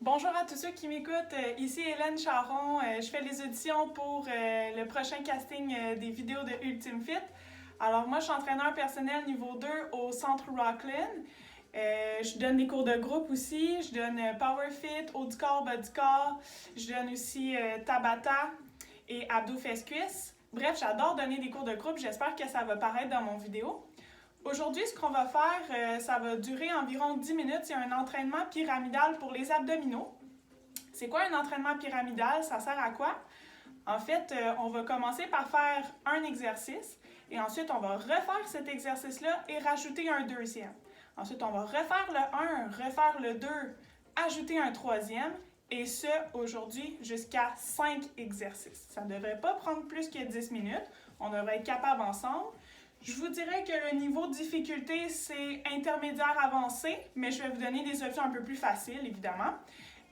Bonjour à tous ceux qui m'écoutent. Ici Hélène Charon. Je fais les auditions pour le prochain casting des vidéos de Ultimate Fit. Alors moi, je suis entraîneur personnel niveau 2 au Centre Rockland. Je donne des cours de groupe aussi. Je donne Power Fit, haut du corps, bas du corps. Je donne aussi Tabata et abdos fesses-cuisses. Bref, j'adore donner des cours de groupe. J'espère que ça va paraître dans mon vidéo. Aujourd'hui, ce qu'on va faire, ça va durer environ 10 minutes. C'est un entraînement pyramidal pour les abdominaux. C'est quoi un entraînement pyramidal? Ça sert à quoi? En fait, on va commencer par faire un exercice et ensuite on va refaire cet exercice-là et rajouter un deuxième. Ensuite, on va refaire le 1, refaire le 2, ajouter un troisième et ce, aujourd'hui, jusqu'à 5 exercices. Ça ne devrait pas prendre plus que 10 minutes. On devrait être capable ensemble. Je vous dirais que le niveau de difficulté, c'est intermédiaire avancé, mais je vais vous donner des options un peu plus faciles, évidemment.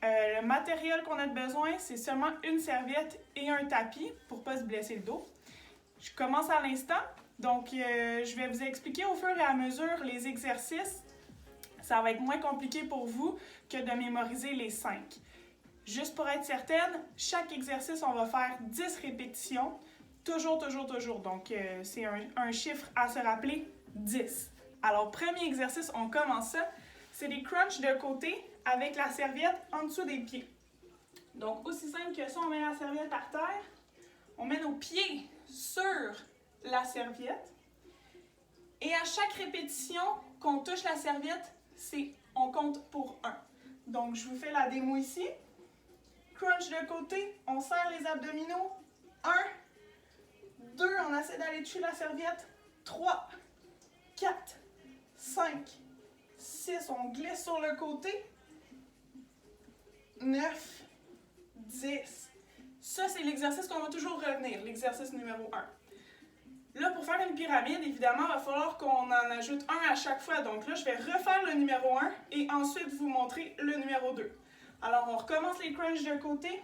Le matériel qu'on a besoin, c'est seulement une serviette et un tapis pour ne pas se blesser le dos. Je commence à l'instant, donc je vais vous expliquer au fur et à mesure les exercices. Ça va être moins compliqué pour vous que de mémoriser les 5. Juste pour être certaine, chaque exercice, on va faire 10 répétitions. Toujours. Donc, c'est un chiffre à se rappeler, 10. Alors, premier exercice, on commence ça. C'est des crunchs de côté avec la serviette en dessous des pieds. Donc, aussi simple que ça, on met la serviette par terre. On met nos pieds sur la serviette. Et à chaque répétition qu'on touche la serviette, on compte pour 1. Donc, je vous fais la démo ici. Crunch de côté, on serre les abdominaux. 1, 2, on essaie d'aller toucher la serviette. 3, 4, 5, 6, on glisse sur le côté. 9, 10. Ça, c'est l'exercice qu'on va toujours revenir, l'exercice numéro 1. Là, pour faire une pyramide, évidemment, il va falloir qu'on en ajoute un à chaque fois. Donc là, je vais refaire le numéro 1 et ensuite vous montrer le numéro 2. Alors, on recommence les crunchs de côté.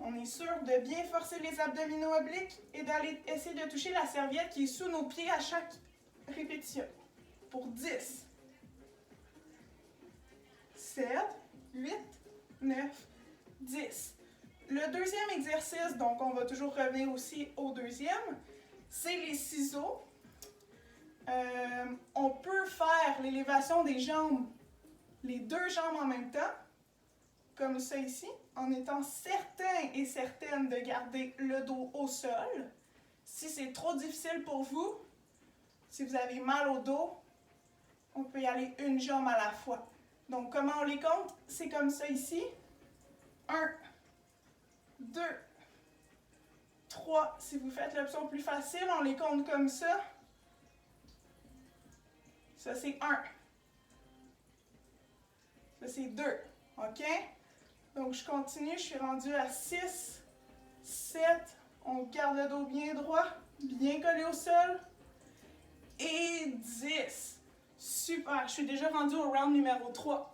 On est sûr de bien forcer les abdominaux obliques et d'aller essayer de toucher la serviette qui est sous nos pieds à chaque répétition. Pour 10, 7, 8, 9, 10. Le deuxième exercice, donc on va toujours revenir aussi au deuxième, c'est les ciseaux. On peut faire l'élévation des jambes, les deux jambes en même temps, comme ça ici, en étant certain et certaine de garder le dos au sol. Si c'est trop difficile pour vous, si vous avez mal au dos, on peut y aller une jambe à la fois. Donc, comment on les compte? C'est comme ça ici. 1, 2, 3. Si vous faites l'option plus facile, on les compte comme ça. Ça, c'est 1. Ça, c'est 2. OK? Donc, je continue. Je suis rendue à 6, 7. On garde le dos bien droit, bien collé au sol. Et 10. Super. Je suis déjà rendue au round numéro 3.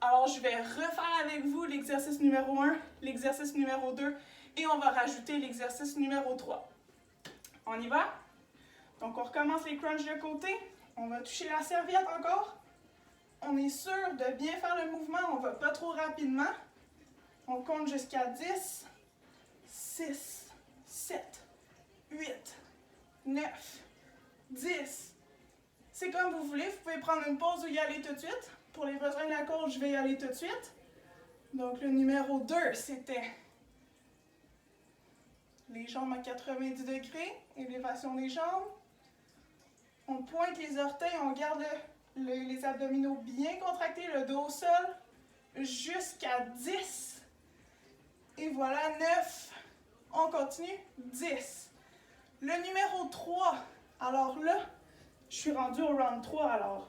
Alors, je vais refaire avec vous l'exercice numéro 1, l'exercice numéro 2 et on va rajouter l'exercice numéro 3. On y va? Donc, on recommence les crunchs de côté. On va toucher la serviette encore. On est sûr de bien faire le mouvement. On ne va pas trop rapidement. On compte jusqu'à 10, 6, 7, 8, 9, 10. C'est comme vous voulez. Vous pouvez prendre une pause ou y aller tout de suite. Pour les besoins de la course, je vais y aller tout de suite. Donc, le numéro 2, c'était les jambes à 90 degrés, élévation des jambes. On pointe les orteils, on garde les abdominaux bien contractés, le dos au sol, jusqu'à 10. Et voilà, 9. On continue, 10. Le numéro 3, alors là, je suis rendue au round 3, alors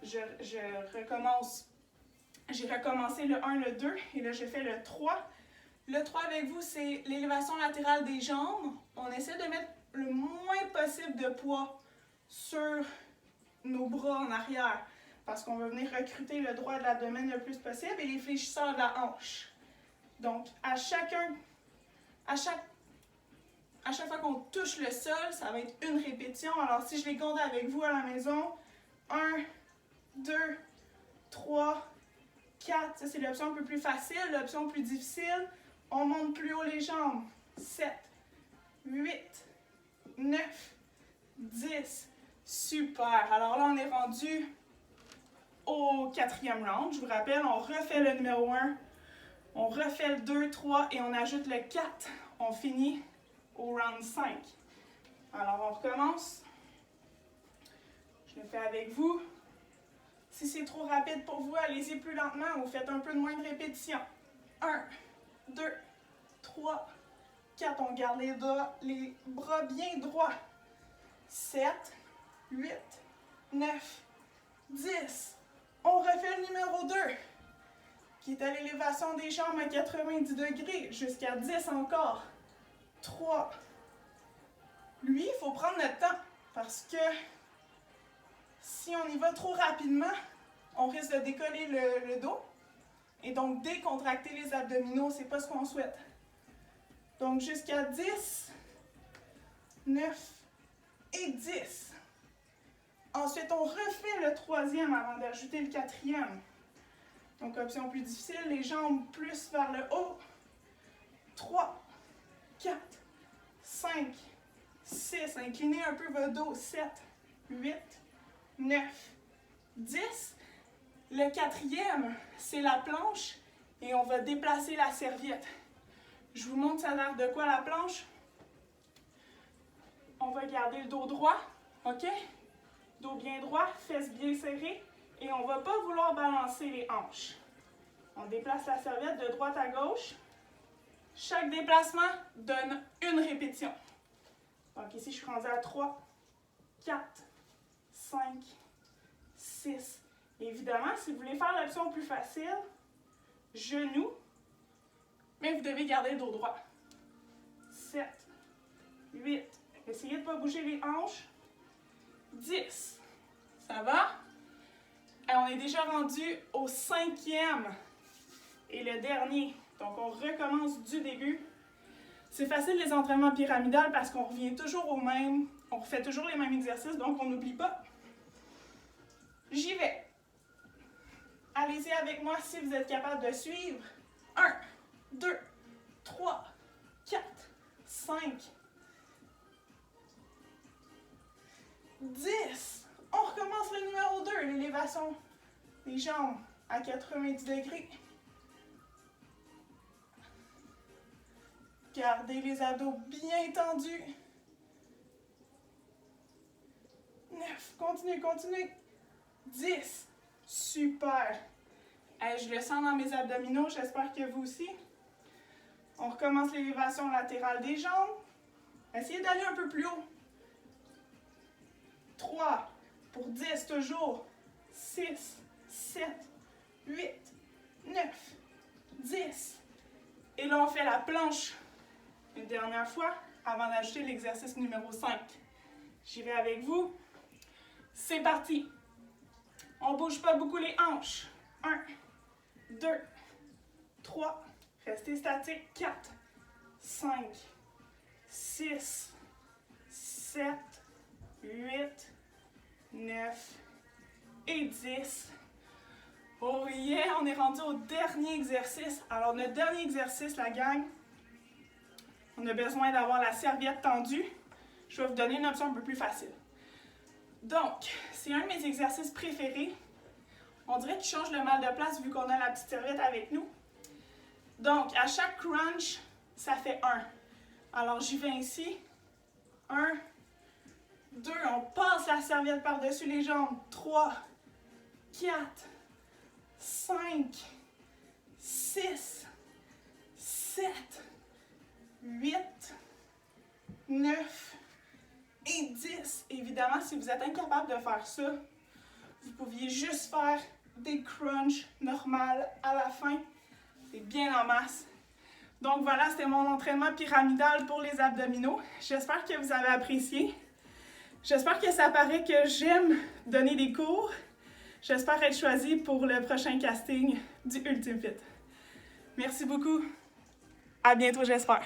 je recommence. J'ai recommencé le 1, le 2 et là, j'ai fait le 3. Le 3 avec vous, c'est l'élévation latérale des jambes. On essaie de mettre le moins possible de poids sur nos bras en arrière parce qu'on va venir recruter le droit de l'abdomen le plus possible et les fléchisseurs de la hanche. Donc, à chaque fois qu'on touche le sol, ça va être une répétition. Alors, si je les compte avec vous à la maison, 1, 2, 3, 4, ça c'est l'option un peu plus facile. L'option plus difficile, on monte plus haut les jambes. 7, 8, 9, 10. Super. Alors là, on est rendu au 4e round. Je vous rappelle, on refait le numéro 1, on refait le 2, 3 et on ajoute le 4. On finit au round 5. Alors, on recommence. Je le fais avec vous. Si c'est trop rapide pour vous, allez-y plus lentement ou faites un peu de moins de répétitions. 1, 2, 3, 4. On garde les bras bien droits. 7, 8, 9, 10. On refait le numéro 2, qui est à l'élévation des jambes à 90 degrés, jusqu'à 10 encore. 3. Lui, il faut prendre notre temps, parce que si on y va trop rapidement, on risque de décoller le dos, et donc décontracter les abdominaux, c'est pas ce qu'on souhaite. Donc jusqu'à 10, 9 et 10. Ensuite, on refait le 3e avant d'ajouter le 4e. Donc, option plus difficile, les jambes plus vers le haut. 3, 4, 5, 6. Inclinez un peu votre dos. 7, 8, 9, 10. Le 4e, c'est la planche et on va déplacer la serviette. Je vous montre ça a l'air de quoi la planche. On va garder le dos droit, OK? Dos bien droit, fesses bien serrées et on ne va pas vouloir balancer les hanches. On déplace la serviette de droite à gauche. Chaque déplacement donne une répétition. Donc ici, je suis rendue à 3, 4, 5, 6. Évidemment, si vous voulez faire l'option plus facile, genoux, mais vous devez garder le dos droit. 7, 8. Essayez de ne pas bouger les hanches. 10. Ça va? Et on est déjà rendu au 5e et le dernier. Donc, on recommence du début. C'est facile les entraînements pyramidales parce qu'on revient toujours au même. On refait toujours les mêmes exercices, donc on n'oublie pas. J'y vais. Allez-y avec moi si vous êtes capable de suivre. 1, 2, 3, 4, 5, 10. On recommence le numéro 2, l'élévation des jambes à 90 degrés. Gardez les abdos bien tendus. 9, continuez, continuez. 10, super. Je le sens dans mes abdominaux, j'espère que vous aussi. On recommence l'élévation latérale des jambes. Essayez d'aller un peu plus haut. 3, pour 10 toujours. 6, 7, 8, 9, 10. Et là, on fait la planche une dernière fois avant d'ajouter l'exercice numéro 5. J'y vais avec vous. C'est parti. On ne bouge pas beaucoup les hanches. 1, 2, 3, restez statique. 4, 5, 6, 7, 8, 9 et 10. Oh yeah, on est rendu au dernier exercice. Alors, notre dernier exercice, la gang, on a besoin d'avoir la serviette tendue. Je vais vous donner une option un peu plus facile. Donc, c'est un de mes exercices préférés. On dirait qu'il change le mal de place vu qu'on a la petite serviette avec nous. Donc, à chaque crunch, ça fait 1. Alors, j'y vais ici. 1, 2, on passe la serviette par-dessus les jambes. 3, 4, 5, 6, 7, 8, 9 et 10. Évidemment, si vous êtes incapable de faire ça, vous pouviez juste faire des crunchs normales à la fin. C'est bien en masse. Donc voilà, c'était mon entraînement pyramidal pour les abdominaux. J'espère que vous avez apprécié. J'espère que ça paraît que j'aime donner des cours. J'espère être choisie pour le prochain casting du Ultimate Fit. Merci beaucoup. À bientôt, j'espère.